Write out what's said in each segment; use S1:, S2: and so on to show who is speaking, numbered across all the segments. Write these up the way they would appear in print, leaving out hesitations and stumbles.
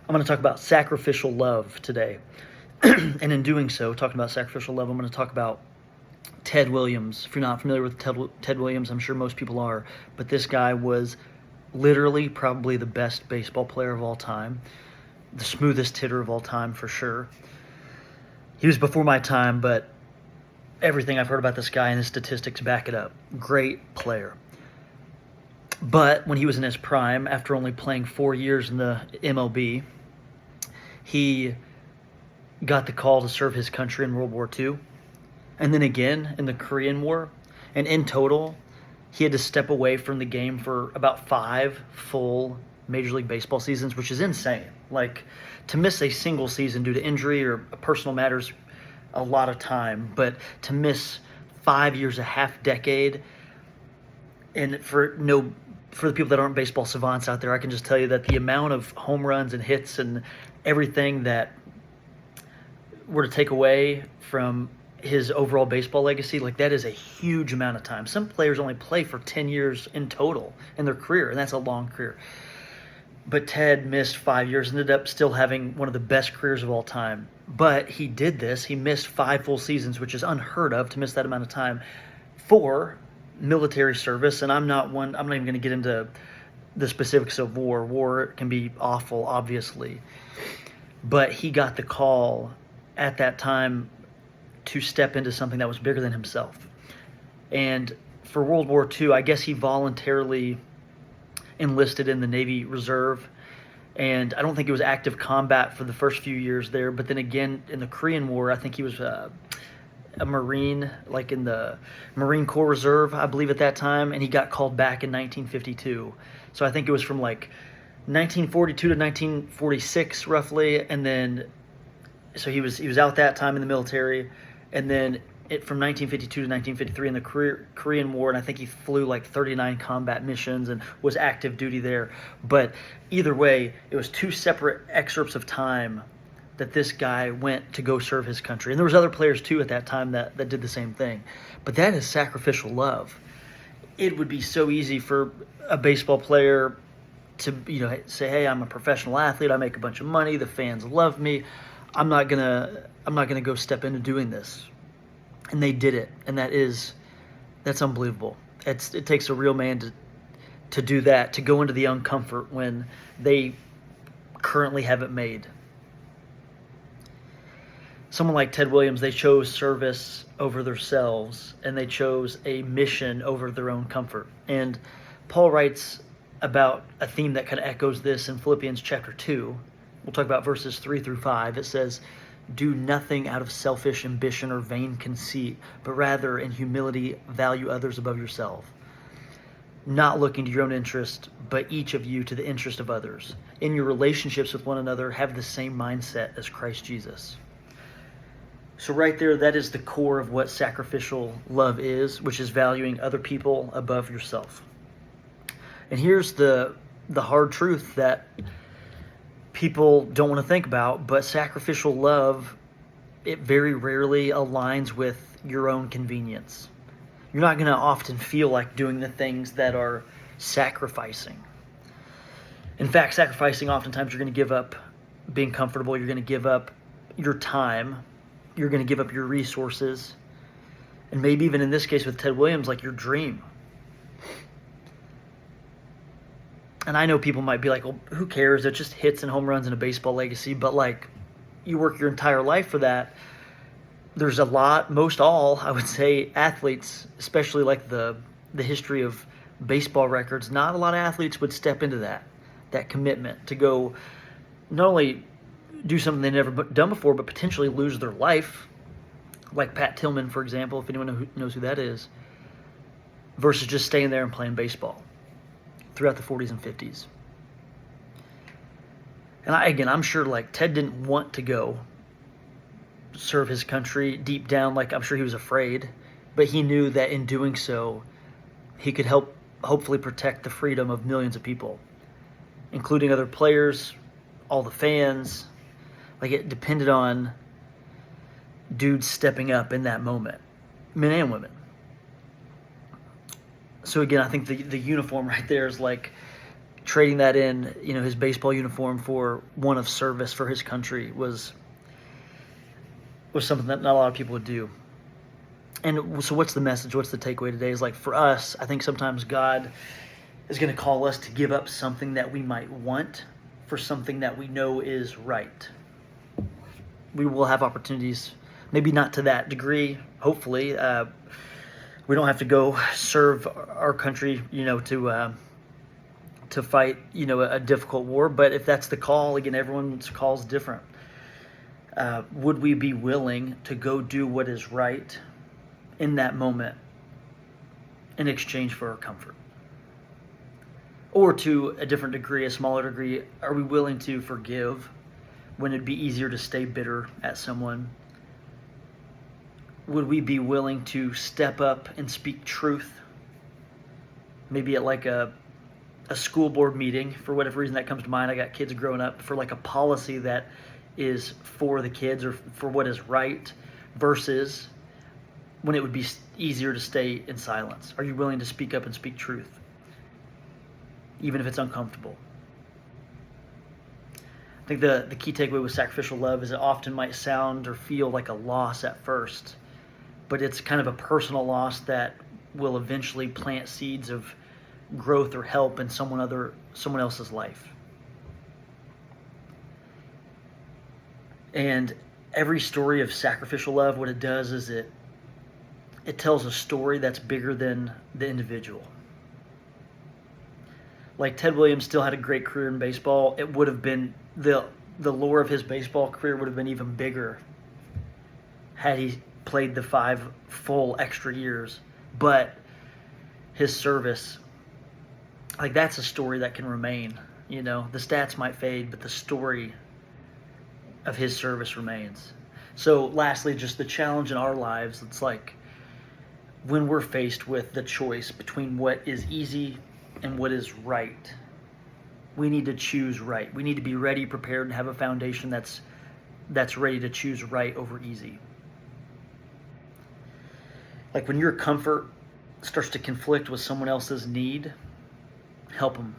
S1: I'm going to talk about sacrificial love today. And in doing so, talking about sacrificial love, I'm going to talk about Ted Williams. If you're not familiar with Ted Williams, I'm sure most people are, but this guy was literally probably the best baseball player of all time, the smoothest hitter of all time for sure. He was before my time, but everything I've heard about this guy and his statistics back it up. Great player. But when he was in his prime, after only playing 4 years in the MLB, he got the call to serve his country in World War II, and then again in the Korean War. And in total, he had to step away from the game for about 5 full Major League Baseball seasons, which is insane. Like, to miss a single season due to injury or personal matters, a lot of time. But to miss 5 years, a half decade, and for the people that aren't baseball savants out there, I can just tell you that the amount of home runs and hits and everything that were to take away from his overall baseball legacy, like, that is a huge amount of time. Some players only play for 10 years in total in their career, and that's a long career. But Ted missed 5 years, ended up still having one of the best careers of all time. But he did this. He missed 5 full seasons, which is unheard of to miss that amount of time for military service. And I'm not even going to get into the specifics of war. War can be awful, obviously. But he got the call at that time to step into something that was bigger than himself. And for World War II, I guess he voluntarily enlisted in the Navy Reserve. And I don't think it was active combat for the first few years there. But then again, in the Korean War, I think he was a Marine, like in the Marine Corps Reserve, I believe, at that time. And he got called back in 1952. So I think it was from like 1942 to 1946, roughly. And then, so he was out that time in the military. And then from 1952 to 1953 in the Korean War, and I think he flew like 39 combat missions and was active duty there. But either way, it was 2 separate excerpts of time that this guy went to go serve his country. And there was other players too at that time that did the same thing. But that is sacrificial love. It would be so easy for a baseball player to say, hey, I'm a professional athlete, I make a bunch of money, the fans love me, I'm not gonna go step into doing this. And they did it, and that's unbelievable. It takes a real man to do that, to go into the uncomfort when they currently have it made. Someone like Ted Williams, they chose service over themselves, and they chose a mission over their own comfort. And Paul writes about a theme that kind of echoes this in Philippians chapter 2. We'll talk about verses 3 through 5. It says, "Do nothing out of selfish ambition or vain conceit, but rather in humility value others above yourself, not looking to your own interest, but each of you to the interest of others. In your relationships with one another, have the same mindset as Christ Jesus." So right there, that is the core of what sacrificial love is, which is valuing other people above yourself. And here's the hard truth that people don't want to think about, but sacrificial love, it very rarely aligns with your own convenience. You're not going to often feel like doing the things that are sacrificing. In fact, sacrificing, oftentimes you're going to give up being comfortable, you're going to give up your time, you're going to give up your resources, and maybe even in this case with Ted Williams, like your dream. And I know people might be like, well, who cares? It just hits and home runs in a baseball legacy. But like, you work your entire life for that. There's a lot, most all, I would say, athletes, especially like the history of baseball records, not a lot of athletes would step into that commitment to go not only do something they've never done before, but potentially lose their life. Like Pat Tillman, for example, if anyone knows who that is, versus just staying there and playing baseball throughout the 40s and 50s. And I'm sure like Ted didn't want to go serve his country deep down. Like, I'm sure he was afraid, but he knew that in doing so, he could hopefully protect the freedom of millions of people, including other players, all the fans. Like, it depended on dudes stepping up in that moment, men and women. So again, I think the uniform right there is like trading that in, his baseball uniform for one of service for his country was something that not a lot of people would do. And so what's the message? What's the takeaway today? Is like, for us, I think sometimes God is going to call us to give up something that we might want for something that we know is right. We will have opportunities, maybe not to that degree, hopefully. We don't have to go serve our country, to fight, a difficult war. But if that's the call, again, everyone's call is different. Would we be willing to go do what is right in that moment in exchange for our comfort? Or to a different degree, a smaller degree, are we willing to forgive when it'd be easier to stay bitter at someone? Would we be willing to step up and speak truth? Maybe at like a school board meeting, for whatever reason that comes to mind. I got kids growing up, for like a policy that is for the kids or for what is right, versus when it would be easier to stay in silence. Are you willing to speak up and speak truth, even if it's uncomfortable? I think the key takeaway with sacrificial love is it often might sound or feel like a loss at first, but it's kind of a personal loss that will eventually plant seeds of growth or help in someone else's life. And every story of sacrificial love, what it does is it tells a story that's bigger than the individual. Like, Ted Williams still had a great career in baseball. It would have been, the lore of his baseball career would have been even bigger had he played the 5 full extra years. But his service, like, that's a story that can remain. The stats might fade, but the story of his service remains. So lastly, just the challenge in our lives, it's like, when we're faced with the choice between what is easy and what is right, we need to choose right. We need to be ready, prepared, and have a foundation that's ready to choose right over easy. Like, when your comfort starts to conflict with someone else's need, help them.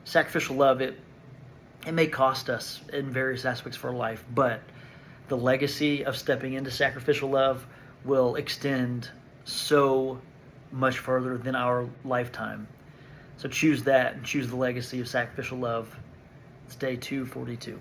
S1: Sacrificial love, it may cost us in various aspects of our life, but the legacy of stepping into sacrificial love will extend so much further than our lifetime. So choose that, and choose the legacy of sacrificial love. It's day 242.